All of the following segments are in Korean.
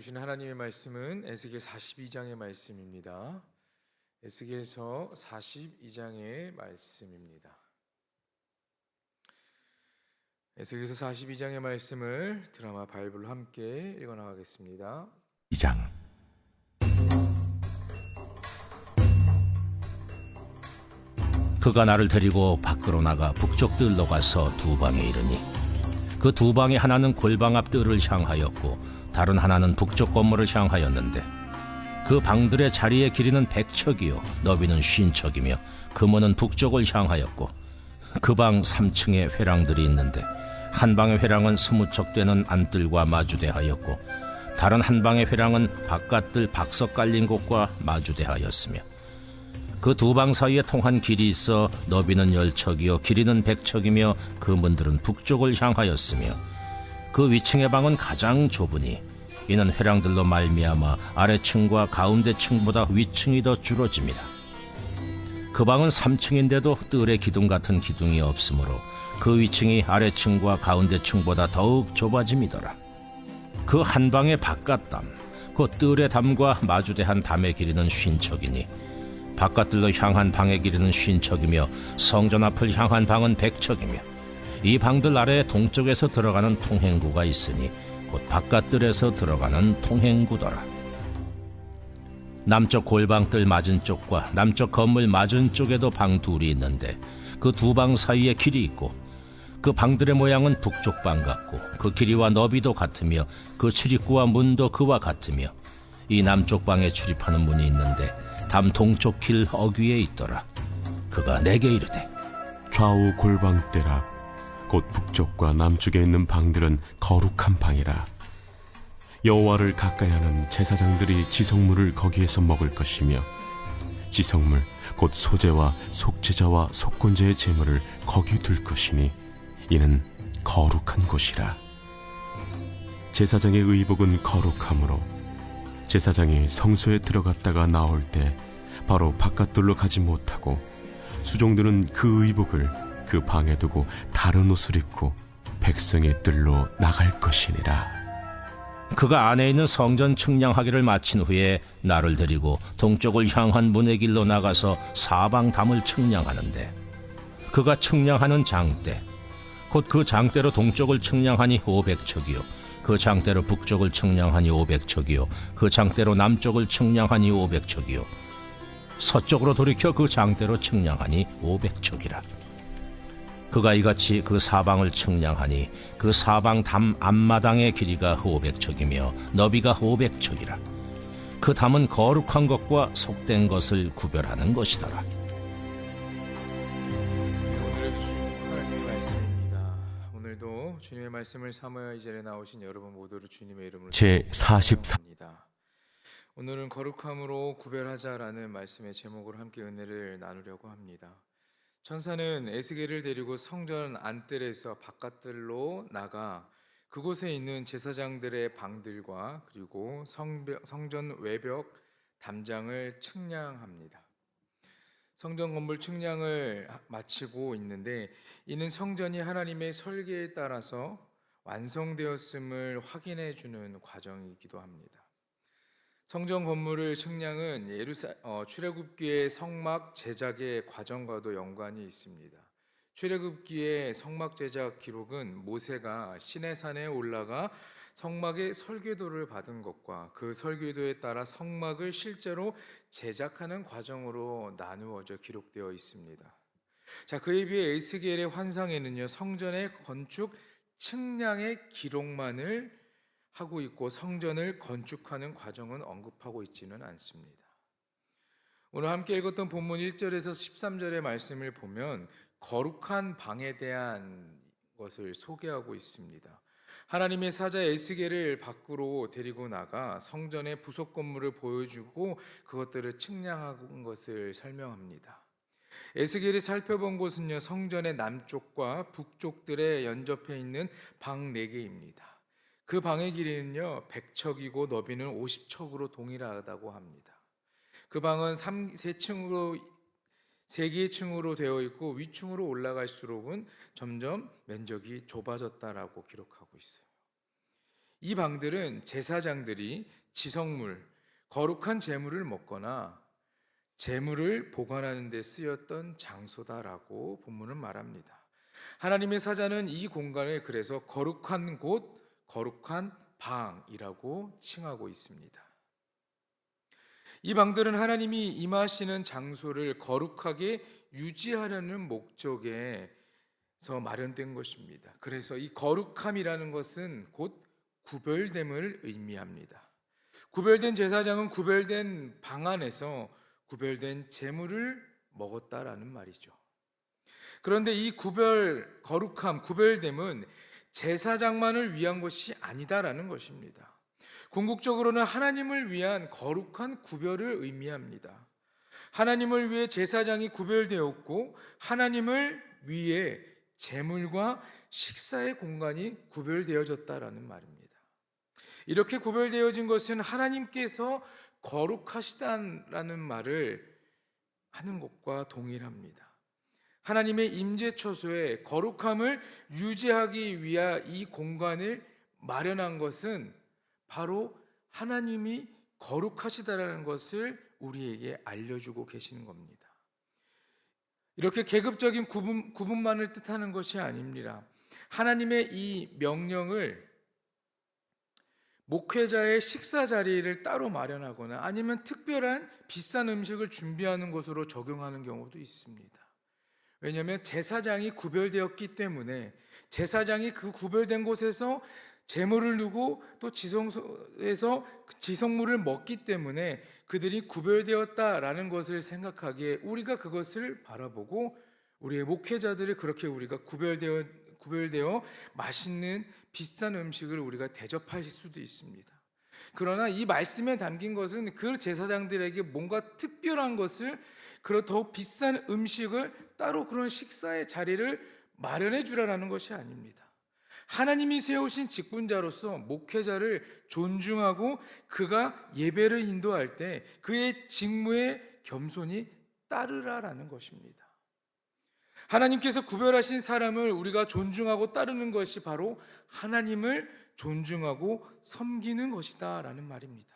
주신 하나님의 말씀은 에스겔 42장의 말씀입니다. 에스겔서 42장의 말씀입니다. 에스겔서 42장의 말씀을 드라마 바이블로 함께 읽어나가겠습니다. 2장. 그가 나를 데리고 밖으로 나가 북쪽 뜰로 가서 두 방에 이르니 그 두 방의 하나는 골방 앞 뜰을 향하였고 다른 하나는 북쪽 건물을 향하였는데 그 방들의 자리의 길이는 100척이요 너비는 50척이며 금원은 북쪽을 향하였고 그 방 3층에 회랑들이 있는데 한 방의 회랑은 20척 되는 안뜰과 마주대하였고 다른 한 방의 회랑은 바깥뜰 박석 깔린 곳과 마주대하였으며 그 두 방 사이에 통한 길이 있어 너비는 10척이요 길이는 100척이며 그 문들은 북쪽을 향하였으며 그 위층의 방은 가장 좁으니 이는 회랑들로 말미암아 아래층과 가운데 층보다 위층이 더 줄어집니다. 그 방은 3층인데도 뜰의 기둥 같은 기둥이 없으므로 그 위층이 아래층과 가운데 층보다 더욱 좁아짐이더라. 그 한 방의 바깥담 곧 뜰의 담과 마주대한 담의 길이는 50척이니 바깥뜰로 향한 방의 길이는 50척이며 성전 앞을 향한 방은 100척이며 이 방들 아래에 동쪽에서 들어가는 통행구가 있으니 곧 바깥뜰에서 들어가는 통행구더라. 남쪽 골방뜰 맞은 쪽과 남쪽 건물 맞은 쪽에도 방 둘이 있는데 그 두 방 사이에 길이 있고 그 방들의 모양은 북쪽 방 같고 그 길이와 너비도 같으며 그 출입구와 문도 그와 같으며 이 남쪽 방에 출입하는 문이 있는데 담 동쪽 길 어귀에 있더라. 그가 내게 이르되 좌우 골방대라. 곧 북쪽과 남쪽에 있는 방들은 거룩한 방이라. 여호와를 가까이하는 제사장들이 지성물을 거기에서 먹을 것이며 지성물 곧 소제와 속죄자와 속건제의 제물을 거기 둘 것이니 이는 거룩한 곳이라. 제사장의 의복은 거룩하므로 제사장이 성소에 들어갔다가 나올 때 바로 바깥돌로 가지 못하고 수종들은 그 의복을 그 방에 두고 다른 옷을 입고 백성의 뜰로 나갈 것이니라. 그가 안에 있는 성전 측량하기를 마친 후에 나를 데리고 동쪽을 향한 문의 길로 나가서 사방 담을 측량하는데 그가 측량하는 장대 곧 그 장대로 동쪽을 측량하니 500척이요 그 장대로 북쪽을 측량하니 500척이요 그 장대로 남쪽을 측량하니 500척이요 서쪽으로 돌이켜 그 장대로 측량하니 500척이라. 그가 이같이 그 사방을 측량하니 그 사방 담 앞마당의 길이가 500척이며 너비가 500척이라. 그 담은 거룩한 것과 속된 것을 구별하는 것이더라. 오늘의 주신 하나님의 말씀입니다. 오늘도 주님의 말씀을 삼아 이 자리에 나오신 여러분 모두를 주님의 이름으로 제 44 합니다. 오늘은 거룩함으로 구별하자라는 말씀의 제목으로 함께 은혜를 나누려고 합니다. 천사는 에스겔을 데리고 성전 안뜰에서 바깥뜰로 나가 그곳에 있는 제사장들의 방들과 그리고 성전 외벽 담장을 측량합니다. 성전 건물 측량을 마치고 있는데 이는 성전이 하나님의 설계에 따라서 완성되었음을 확인해 주는 과정이기도 합니다. 성전 건물을 측량은 출애굽기의 성막 제작의 과정과도 연관이 있습니다. 출애굽기의 성막 제작 기록은 모세가 시내산에 올라가 성막의 설계도를 받은 것과 그 설계도에 따라 성막을 실제로 제작하는 과정으로 나누어져 기록되어 있습니다. 자, 그에 비해 에스겔의 환상에는요, 성전의 건축 측량의 기록만을 하고 있고 성전을 건축하는 과정은 언급하고 있지는 않습니다. 오늘 함께 읽었던 본문 1절에서 13절의 말씀을 보면 거룩한 방에 대한 것을 소개하고 있습니다. 하나님의 사자 에스겔을 밖으로 데리고 나가 성전의 부속 건물을 보여주고 그것들을 측량한 것을 설명합니다. 에스겔이 살펴본 곳은요, 성전의 남쪽과 북쪽들에 연접해 있는 방 4개입니다. 그 방의 길이는요 100척이고 너비는 50척으로 동일하다고 합니다. 그 방은 3개의 층으로 되어 있고 위층으로 올라갈수록은 점점 면적이 좁아졌다라고 기록하고 있어요. 이 방들은 제사장들이 지성물, 거룩한 제물을 먹거나 제물을 보관하는 데 쓰였던 장소다라고 본문은 말합니다. 하나님의 사자는 이 공간을 그래서 거룩한 곳, 거룩한 방이라고 칭하고 있습니다. 이 방들은 하나님이 임하시는 장소를 거룩하게 유지하려는 목적에서 마련된 것입니다. 그래서 이 거룩함이라는 것은 곧 구별됨을 의미합니다. 구별된 제사장은 구별된 방 안에서 구별된 제물을 먹었다라는 말이죠. 그런데 이 거룩함, 구별됨은 제사장만을 위한 것이 아니다라는 것입니다. 궁극적으로는 하나님을 위한 거룩한 구별을 의미합니다. 하나님을 위해 제사장이 구별되었고 하나님을 위해 제물과 식사의 공간이 구별되어졌다라는 말입니다. 이렇게 구별되어진 것은 하나님께서 거룩하시다라는 말을 하는 것과 동일합니다. 하나님의 임재처소에 거룩함을 유지하기 위한 이 공간을 마련한 것은 바로 하나님이 거룩하시다라는 것을 우리에게 알려주고 계시는 겁니다. 이렇게 계급적인 구분만을 뜻하는 것이 아닙니다. 하나님의 이 명령을 목회자의 식사 자리를 따로 마련하거나 아니면 특별한 비싼 음식을 준비하는 것으로 적용하는 경우도 있습니다. 왜냐하면 제사장이 구별되었기 때문에 제사장이 그 구별된 곳에서 제물을 두고 또 지성소에서 지성물을 먹기 때문에 그들이 구별되었다라는 것을 생각하기에 우리가 그것을 바라보고 우리의 목회자들이 그렇게 우리가 구별되어 맛있는 비싼 음식을 우리가 대접할 수도 있습니다. 그러나 이 말씀에 담긴 것은 그 제사장들에게 뭔가 특별한 것을 그런 더욱 비싼 음식을 따로 그런 식사의 자리를 마련해 주라는 것이 아닙니다. 하나님이 세우신 직분자로서 목회자를 존중하고 그가 예배를 인도할 때 그의 직무에 겸손히 따르라라는 것입니다. 하나님께서 구별하신 사람을 우리가 존중하고 따르는 것이 바로 하나님을 존중하고 섬기는 것이다라는 말입니다.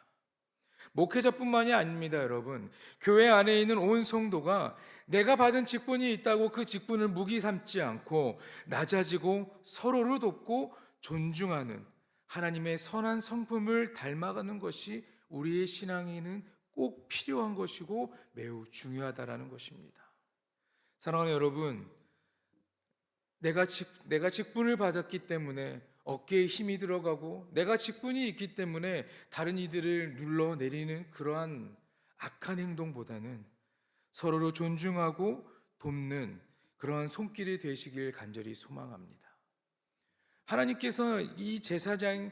목회자뿐만이 아닙니다, 여러분. 교회 안에 있는 온 성도가 내가 받은 직분이 있다고 그 직분을 무기 삼지 않고 낮아지고 서로를 돕고 존중하는 하나님의 선한 성품을 닮아가는 것이 우리의 신앙에는 꼭 필요한 것이고 매우 중요하다라는 것입니다. 사랑하는 여러분, 내가 직분을 받았기 때문에 어깨에 힘이 들어가고 내가 직분이 있기 때문에 다른 이들을 눌러내리는 그러한 악한 행동보다는 서로를 존중하고 돕는 그러한 손길이 되시길 간절히 소망합니다. 하나님께서 이 제사장이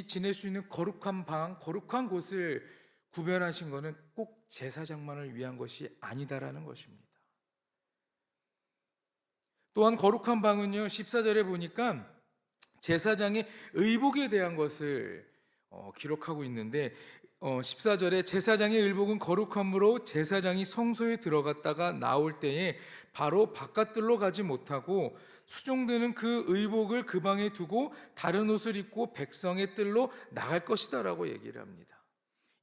지낼 수 있는 거룩한 방, 거룩한 곳을 구별하신 것은 꼭 제사장만을 위한 것이 아니다라는 것입니다. 또한 거룩한 방은요, 14절에 보니까 제사장의 의복에 대한 것을 기록하고 있는데 14절에 제사장의 의복은 거룩함으로 제사장이 성소에 들어갔다가 나올 때에 바로 바깥들로 가지 못하고 수종드는 그 의복을 그 방에 두고 다른 옷을 입고 백성의 뜰로 나갈 것이다 라고 얘기를 합니다.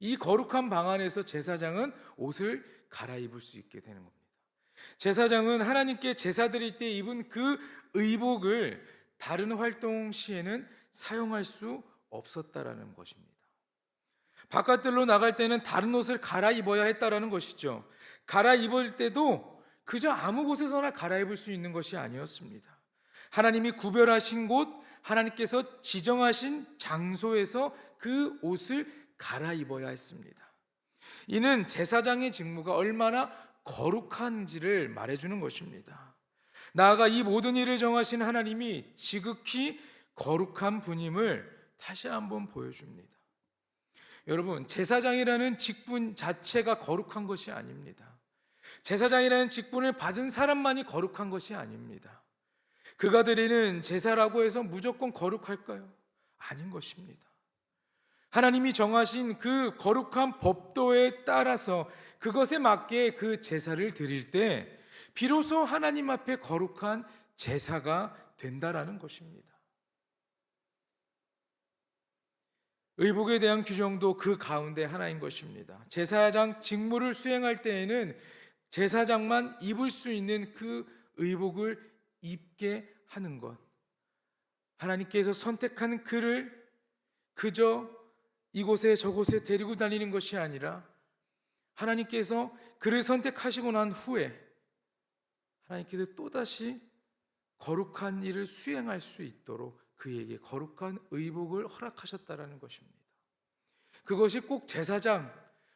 이 거룩한 방 안에서 제사장은 옷을 갈아입을 수 있게 되는 겁니다. 제사장은 하나님께 제사 드릴 때 입은 그 의복을 다른 활동 시에는 사용할 수 없었다라는 것입니다. 바깥들로 나갈 때는 다른 옷을 갈아입어야 했다라는 것이죠. 갈아입을 때도 그저 아무 곳에서나 갈아입을 수 있는 것이 아니었습니다. 하나님이 구별하신 곳, 하나님께서 지정하신 장소에서 그 옷을 갈아입어야 했습니다. 이는 제사장의 직무가 얼마나 거룩한지를 말해주는 것입니다. 나아가 이 모든 일을 정하신 하나님이 지극히 거룩한 분임을 다시 한번 보여줍니다. 여러분, 제사장이라는 직분 자체가 거룩한 것이 아닙니다. 제사장이라는 직분을 받은 사람만이 거룩한 것이 아닙니다. 그가 드리는 제사라고 해서 무조건 거룩할까요? 아닌 것입니다. 하나님이 정하신 그 거룩한 법도에 따라서 그것에 맞게 그 제사를 드릴 때 비로소 하나님 앞에 거룩한 제사가 된다라는 것입니다. 의복에 대한 규정도 그 가운데 하나인 것입니다. 제사장 직무를 수행할 때에는 제사장만 입을 수 있는 그 의복을 입게 하는 것. 하나님께서 선택한 그를 그저 이곳에 저곳에 데리고 다니는 것이 아니라 하나님께서 그를 선택하시고 난 후에 하나님께서 또다시 거룩한 일을 수행할 수 있도록 그에게 거룩한 의복을 허락하셨다라는 것입니다. 그것이 꼭 제사장,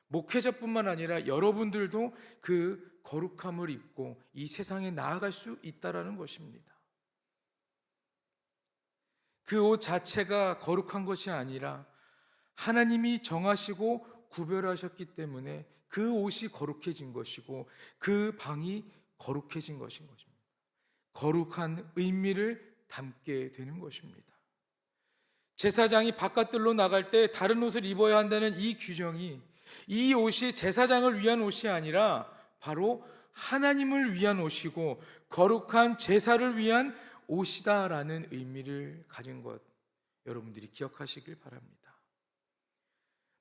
목회자뿐만 아니라 여러분들도 그 거룩함을 입고 이 세상에 나아갈 수 있다라는 것입니다. 그 옷 자체가 거룩한 것이 아니라 하나님이 정하시고 구별하셨기 때문에 그 옷이 거룩해진 것이고 그 방이 거룩해진 것인 것입니다. 거룩한 의미를 담게 되는 것입니다. 제사장이 바깥들로 나갈 때 다른 옷을 입어야 한다는 이 규정이, 이 옷이 제사장을 위한 옷이 아니라 바로 하나님을 위한 옷이고 거룩한 제사를 위한 옷이다라는 의미를 가진 것, 여러분들이 기억하시길 바랍니다.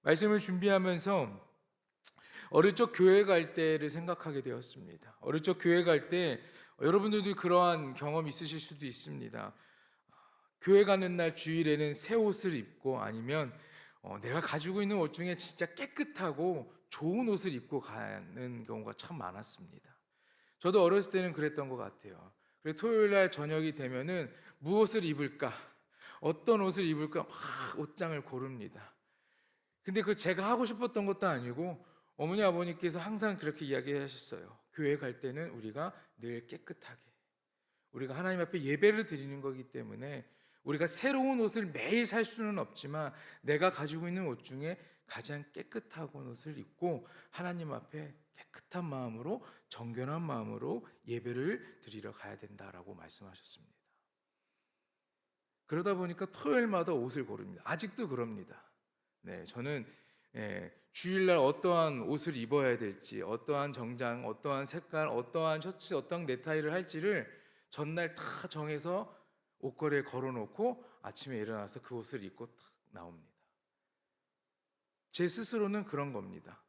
말씀을 준비하면서 어릴 적 교회 갈 때를 생각하게 되었습니다. 어릴 적 교회 갈 때 여러분들도 그러한 경험 있으실 수도 있습니다. 교회 가는 날 주일에는 새 옷을 입고 아니면 내가 가지고 있는 옷 중에 진짜 깨끗하고 좋은 옷을 입고 가는 경우가 참 많았습니다. 저도 어렸을 때는 그랬던 것 같아요. 그래서 토요일 날 저녁이 되면은 무엇을 입을까, 어떤 옷을 입을까 막 옷장을 고릅니다. 근데 그 제가 하고 싶었던 것도 아니고 어머니 아버님께서 항상 그렇게 이야기하셨어요. 교회 갈 때는 우리가 늘 깨끗하게, 우리가 하나님 앞에 예배를 드리는 거기 때문에 우리가 새로운 옷을 매일 살 수는 없지만 내가 가지고 있는 옷 중에 가장 깨끗한 옷을 입고 하나님 앞에 깨끗한 마음으로, 정결한 마음으로 예배를 드리러 가야 된다라고 말씀하셨습니다. 그러다 보니까 토요일마다 옷을 고릅니다. 아직도 그럽니다. 네, 저는 주일날 어떠한 옷을 입어야 될지, 어떠한 정장, 어떠한 색깔, 어떠한 셔츠, 어떠한 넥타이를 할지를 전날 다 정해서 옷걸이에 걸어놓고 아침에 일어나서 그 옷을 입고 딱 나옵니다. 제 스스로는 그런 겁니다.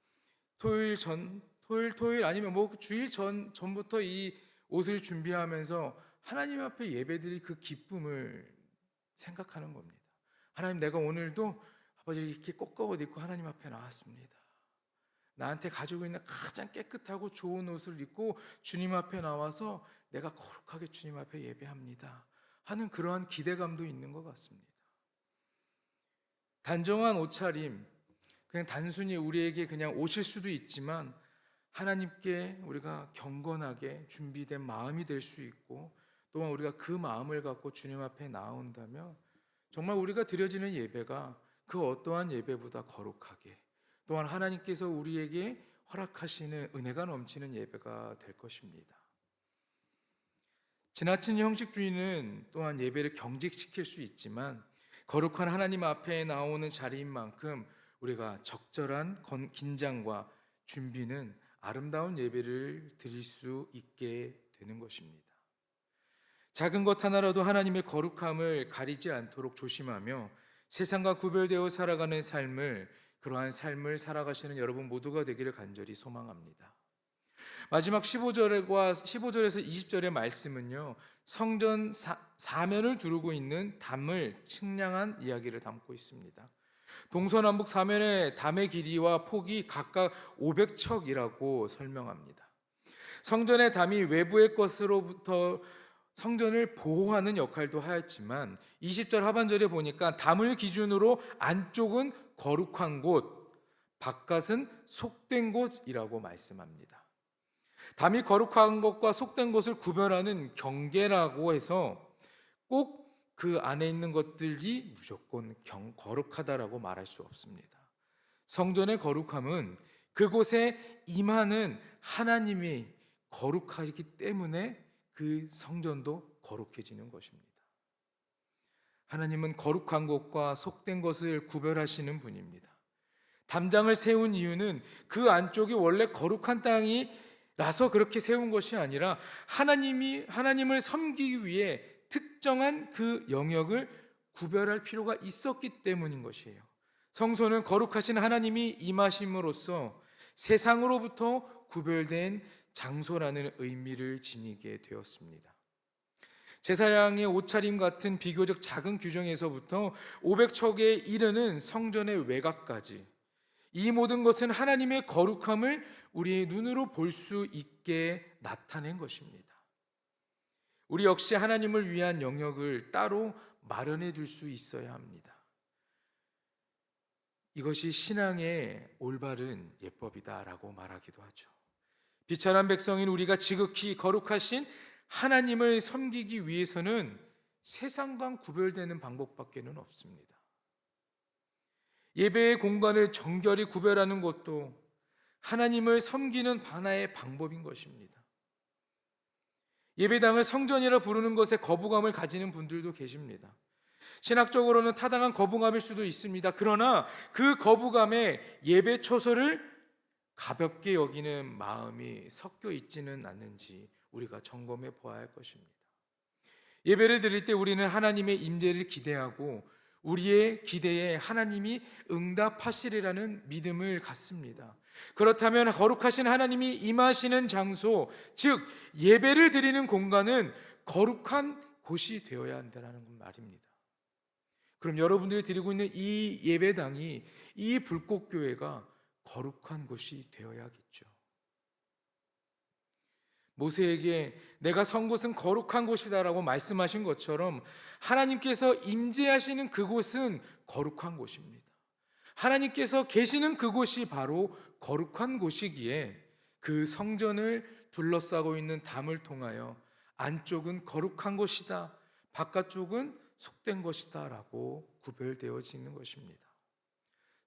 토요일 아니면 뭐 주일 전부터 이 옷을 준비하면서 하나님 앞에 예배드릴 그 기쁨을 생각하는 겁니다. 하나님, 내가 오늘도 아버지 이렇게 꽃가옷 입고 하나님 앞에 나왔습니다. 나한테 가지고 있는 가장 깨끗하고 좋은 옷을 입고 주님 앞에 나와서 내가 거룩하게 주님 앞에 예배합니다 하는 그러한 기대감도 있는 것 같습니다. 단정한 옷차림, 그냥 단순히 우리에게 그냥 옷일 수도 있지만 하나님께 우리가 경건하게 준비된 마음이 될 수 있고 또한 우리가 그 마음을 갖고 주님 앞에 나온다면 정말 우리가 드려지는 예배가 그 어떠한 예배보다 거룩하게, 또한 하나님께서 우리에게 허락하시는 은혜가 넘치는 예배가 될 것입니다. 지나친 형식주의는 또한 예배를 경직시킬 수 있지만 거룩한 하나님 앞에 나오는 자리인 만큼 우리가 적절한 긴장과 준비는 아름다운 예배를 드릴 수 있게 되는 것입니다. 작은 것 하나라도 하나님의 거룩함을 가리지 않도록 조심하며 세상과 구별되어 살아가는 삶을, 그러한 삶을 살아가시는 여러분 모두가 되기를 간절히 소망합니다. 마지막 15절에서 20절의 말씀은요, 성전 사면을 두르고 있는 담을 측량한 이야기를 담고 있습니다. 동서남북 사면의 담의 길이와 폭이 각각 500척이라고 설명합니다. 성전의 담이 외부의 것으로부터 성전을 보호하는 역할도 하였지만 20절 하반절에 보니까 담을 기준으로 안쪽은 거룩한 곳, 바깥은 속된 곳이라고 말씀합니다. 담이 거룩한 것과 속된 것을 구별하는 경계라고 해서 꼭 그 안에 있는 것들이 무조건 거룩하다라고 말할 수 없습니다. 성전의 거룩함은 그곳에 임하는 하나님이 거룩하기 때문에 그 성전도 거룩해지는 것입니다. 하나님은 거룩한 것과 속된 것을 구별하시는 분입니다. 담장을 세운 이유는 그 안쪽이 원래 거룩한 땅이라서 그렇게 세운 것이 아니라 하나님을 섬기기 위해 특정한 그 영역을 구별할 필요가 있었기 때문인 것이에요. 성소는 거룩하신 하나님이 임하심으로써 세상으로부터 구별된 장소라는 의미를 지니게 되었습니다. 제사장의 옷차림 같은 비교적 작은 규정에서부터 500척에 이르는 성전의 외곽까지 이 모든 것은 하나님의 거룩함을 우리의 눈으로 볼 수 있게 나타낸 것입니다. 우리 역시 하나님을 위한 영역을 따로 마련해 둘 수 있어야 합니다. 이것이 신앙의 올바른 예법이다라고 말하기도 하죠. 비천한 백성인 우리가 지극히 거룩하신 하나님을 섬기기 위해서는 세상과 구별되는 방법밖에는 없습니다. 예배의 공간을 정결히 구별하는 것도 하나님을 섬기는 하나의 방법인 것입니다. 예배당을 성전이라 부르는 것에 거부감을 가지는 분들도 계십니다. 신학적으로는 타당한 거부감일 수도 있습니다. 그러나 그 거부감에 예배 처소를 가볍게 여기는 마음이 섞여 있지는 않는지 우리가 점검해 보아야 할 것입니다. 예배를 드릴 때 우리는 하나님의 임재를 기대하고 우리의 기대에 하나님이 응답하시리라는 믿음을 갖습니다. 그렇다면 거룩하신 하나님이 임하시는 장소, 즉 예배를 드리는 공간은 거룩한 곳이 되어야 한다는 말입니다. 그럼 여러분들이 드리고 있는 이 예배당이, 이 불꽃교회가 거룩한 곳이 되어야겠죠. 모세에게 내가 선 곳은 거룩한 곳이다라고 말씀하신 것처럼 하나님께서 임재하시는 그곳은 거룩한 곳입니다. 하나님께서 계시는 그곳이 바로 거룩한 곳이기에 그 성전을 둘러싸고 있는 담을 통하여 안쪽은 거룩한 곳이다, 바깥쪽은 속된 것이다 라고 구별되어지는 것입니다.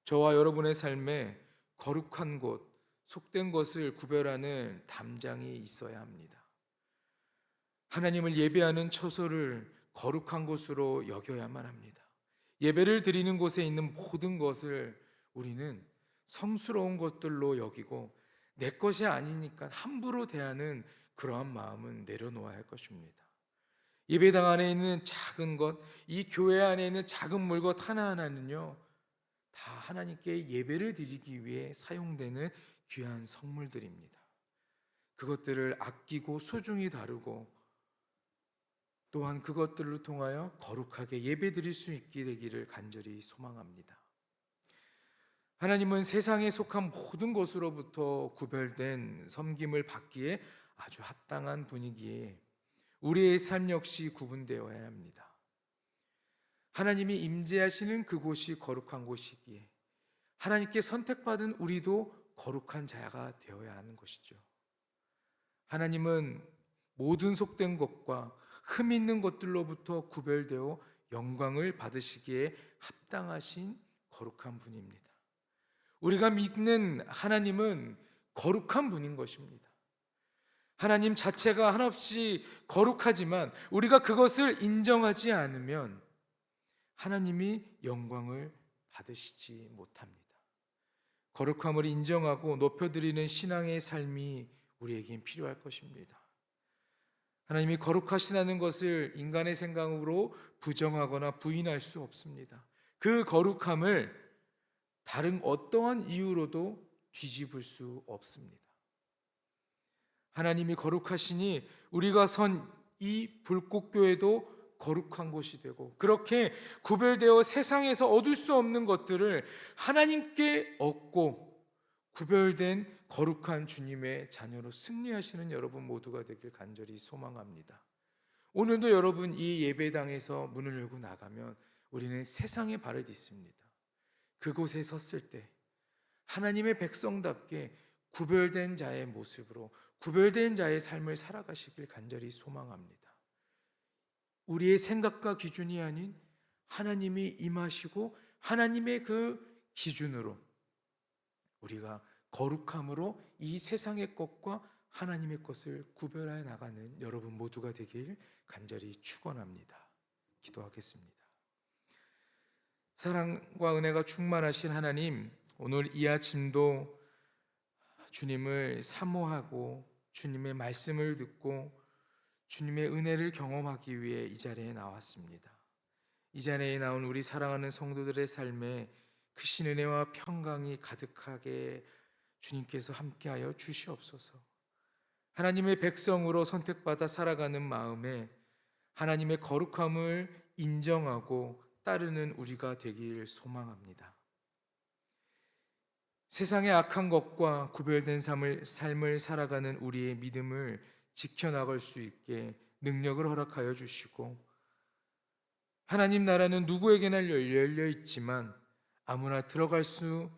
저와 여러분의 삶에 거룩한 곳, 속된 것을 구별하는 담장이 있어야 합니다. 하나님을 예배하는 처소를 거룩한 곳으로 여겨야만 합니다. 예배를 드리는 곳에 있는 모든 것을 우리는 성스러운 것들로 여기고 내 것이 아니니까 함부로 대하는 그러한 마음은 내려놓아야 할 것입니다. 예배당 안에 있는 작은 것, 이 교회 안에 있는 작은 물것 하나하나는요, 다 하나님께 예배를 드리기 위해 사용되는 귀한 선물들입니다. 그것들을 아끼고 소중히 다루고 또한 그것들을 통하여 거룩하게 예배 드릴 수 있게 되기를 간절히 소망합니다. 하나님은 세상에 속한 모든 것으로부터 구별된 섬김을 받기에 아주 합당한 분위기에 우리의 삶 역시 구분되어야 합니다. 하나님이 임재하시는 그곳이 거룩한 곳이기에 하나님께 선택받은 우리도 거룩한 자가 되어야 하는 것이죠. 하나님은 모든 속된 것과 흠 있는 것들로부터 구별되어 영광을 받으시기에 합당하신 거룩한 분입니다. 우리가 믿는 하나님은 거룩한 분인 것입니다. 하나님 자체가 한없이 거룩하지만 우리가 그것을 인정하지 않으면 하나님이 영광을 받으시지 못합니다. 거룩함을 인정하고 높여드리는 신앙의 삶이 우리에겐 필요할 것입니다. 하나님이 거룩하시다는 것을 인간의 생각으로 부정하거나 부인할 수 없습니다. 그 거룩함을 다른 어떠한 이유로도 뒤집을 수 없습니다. 하나님이 거룩하시니 우리가 선 이 불꽃교회도 거룩한 곳이 되고 그렇게 구별되어 세상에서 얻을 수 없는 것들을 하나님께 얻고 구별된 거룩한 주님의 자녀로 승리하시는 여러분 모두가 되길 간절히 소망합니다. 오늘도 여러분 이 예배당에서 문을 열고 나가면 우리는 세상에 발을 딛습니다. 그곳에 섰을 때 하나님의 백성답게 구별된 자의 모습으로 구별된 자의 삶을 살아가시길 간절히 소망합니다. 우리의 생각과 기준이 아닌 하나님이 임하시고 하나님의 그 기준으로 우리가 거룩함으로 이 세상의 것과 하나님의 것을 구별하여 나가는 여러분 모두가 되길 간절히 축원합니다. 기도하겠습니다. 사랑과 은혜가 충만하신 하나님, 오늘 이 아침도 주님을 사모하고 주님의 말씀을 듣고 주님의 은혜를 경험하기 위해 이 자리에 나왔습니다. 이 자리에 나온 우리 사랑하는 성도들의 삶에 크신 은혜와 평강이 가득하게 주님께서 함께하여 주시옵소서. 하나님의 백성으로 선택받아 살아가는 마음에 하나님의 거룩함을 인정하고 따르는 우리가 되길 소망합니다. 세상의 악한 것과 구별된 삶을 살아가는 우리의 믿음을 지켜나갈 수 있게 능력을 허락하여 주시고, 하나님 나라는 누구에게나 열려 있지만 아무나 들어갈 수는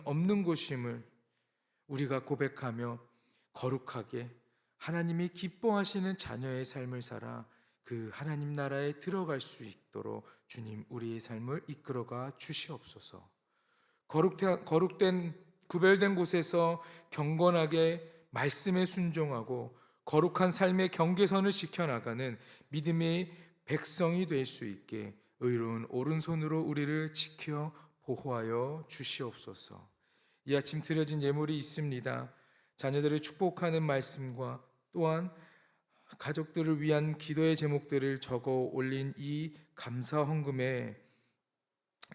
없는 곳임을 우리가 고백하며 거룩하게 하나님이 기뻐하시는 자녀의 삶을 살아 그 하나님 나라에 들어갈 수 있도록 주님 우리의 삶을 이끌어가 주시옵소서. 거룩된 구별된 곳에서 경건하게 말씀에 순종하고 거룩한 삶의 경계선을 지켜나가는 믿음의 백성이 될 수 있게 의로운 오른손으로 우리를 지켜 보호하여 주시옵소서. 이 아침 드려진 예물이 있습니다. 자녀들을 축복하는 말씀과 또한 가족들을 위한 기도의 제목들을 적어 올린 이 감사 헌금의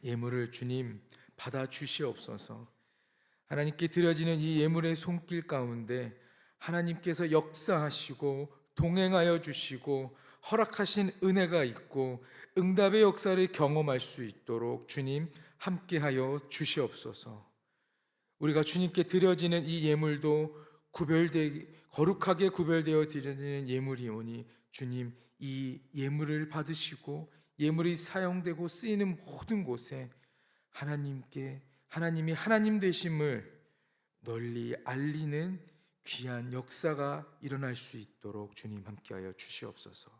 예물을 주님 받아 주시옵소서. 하나님께 드려지는 이 예물의 손길 가운데 하나님께서 역사하시고 동행하여 주시고 허락하신 은혜가 있고 응답의 역사를 경험할 수 있도록 주님 함께하여 주시옵소서. 우리가 주님께 드려지는 이 예물도 거룩하게 구별되어 드려지는 예물이오니 주님 이 예물을 받으시고 예물이 사용되고 쓰이는 모든 곳에 하나님이 하나님 되심을 널리 알리는 귀한 역사가 일어날 수 있도록 주님 함께하여 주시옵소서.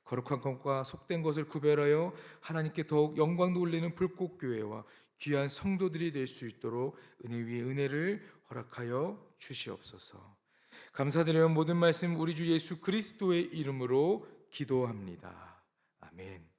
거룩한 것과 속된 것을 구별하여 하나님께 더욱 영광 돌리는 불꽃교회와 귀한 성도들이 될 수 있도록 은혜 위에 은혜를 허락하여 주시옵소서. 감사드리는 모든 말씀 우리 주 예수 그리스도의 이름으로 기도합니다. 아멘.